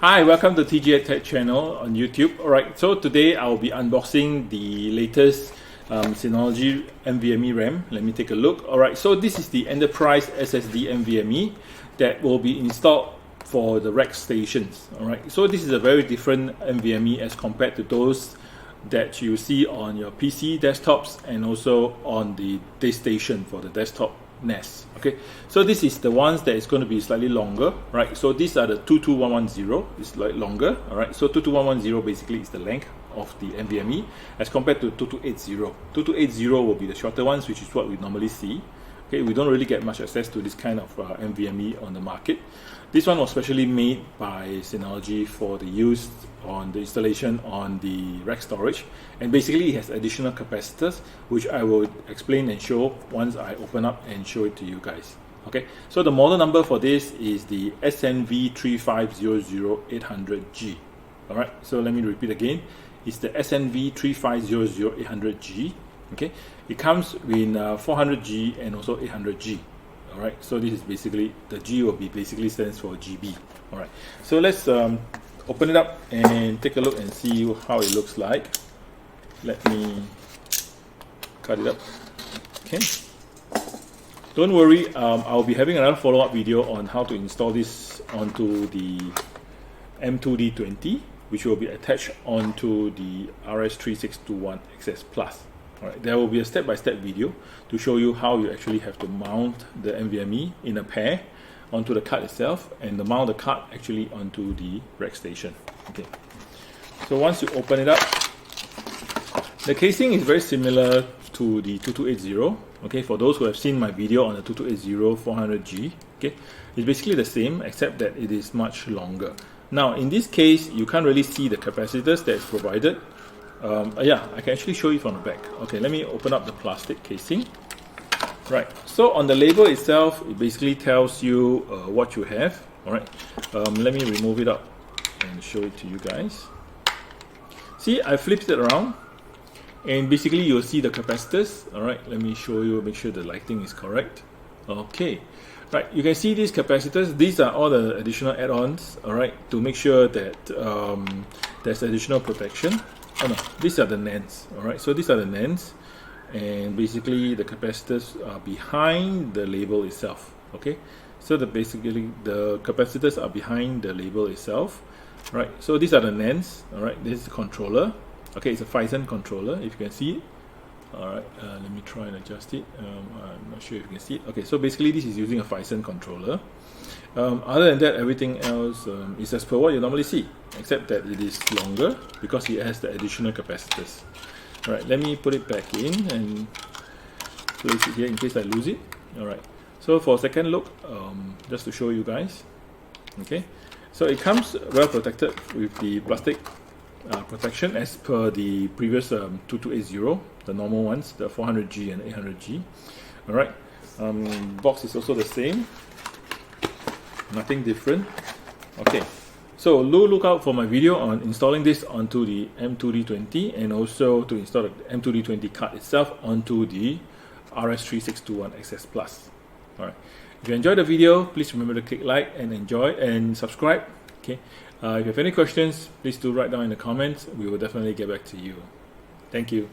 Hi, welcome to TGA Tech channel on YouTube. Alright, so today I'll be unboxing the latest Synology NVMe RAM. Let me take a look. Alright, so this is the Enterprise SSD NVMe that will be installed for the rack stations. Alright, so this is a very different NVMe as compared to those that you see on your PC desktops and also on the day station for the desktop NAS. Okay, so this is the ones that is going to be slightly longer, right? So these are the 22110, it's like longer. All right, so 22110 basically is the length of the NVMe as compared to 2280. 2280 will be the shorter ones, which is what we normally see. Okay, we don't really get much access to this kind of NVMe on the market. This one was specially made by Synology for the use on the installation on the rack storage, and basically it has additional capacitors, which I will explain and show once I open up and show it to you guys. Okay, so the model number for this is the SNV3500-800G. All right, so let me repeat again. It's the SNV3500-800G. Okay, it comes in 400G and also 800G. All right, so this is basically, the G will be basically stands for GB. All right, so let's open it up and take a look and see how it looks like. Let me cut it up. Okay, don't worry, I'll be having another follow-up video on how to install this onto the M2D20, which will be attached onto the RS3621XS Plus. Alright, there will be a step-by-step video to show you how you actually have to mount the NVMe in a pair onto the card itself, and to mount the card actually onto the rack station. Okay, so once you open it up, the casing is very similar to the 2280. Okay, for those who have seen my video on the 2280 400G, okay, it's basically the same except that it is much longer. Now in this case, you can't really see the capacitors that is provided. Yeah, I can actually show you from the back. Okay, let me open up the plastic casing. Right, so on the label itself, it basically tells you what you have. Alright, let me remove it up and show it to you guys. See, I flipped it around and basically you'll see the capacitors. Alright, let me show you, make sure the lighting is correct. Okay, right, you can see these capacitors. These are all the additional add-ons, alright, to make sure that there's additional protection. Oh no, these are the NANDs. Alright, so these are the NANDs, and basically the capacitors are behind the label itself. Okay, so basically the capacitors are behind the label itself. Right, so these are the NANDs. Alright, this is the controller. Okay, it's a Phison controller, if you can see it. Alright, let me try and adjust it. I'm not sure if you can see it. Okay, so basically this is using a Phison controller. Other than that, everything else is as per what you normally see, except that it is longer because it has the additional capacitors. Alright, let me put it back in and place it here in case I lose it. Alright, so for a second look, just to show you guys. Okay, so it comes well protected with the plastic protection as per the previous 2280, the normal ones, the 400G and 800G. Alright, box is also the same. Nothing different. Okay, so look out for my video on installing this onto the M2D20 and also to install the M2D20 card itself onto the RS3621XS Plus. Alright, if you enjoyed the video, please remember to click like and enjoy and subscribe. Okay, if you have any questions, please do write down in the comments. We will definitely get back to you. Thank you.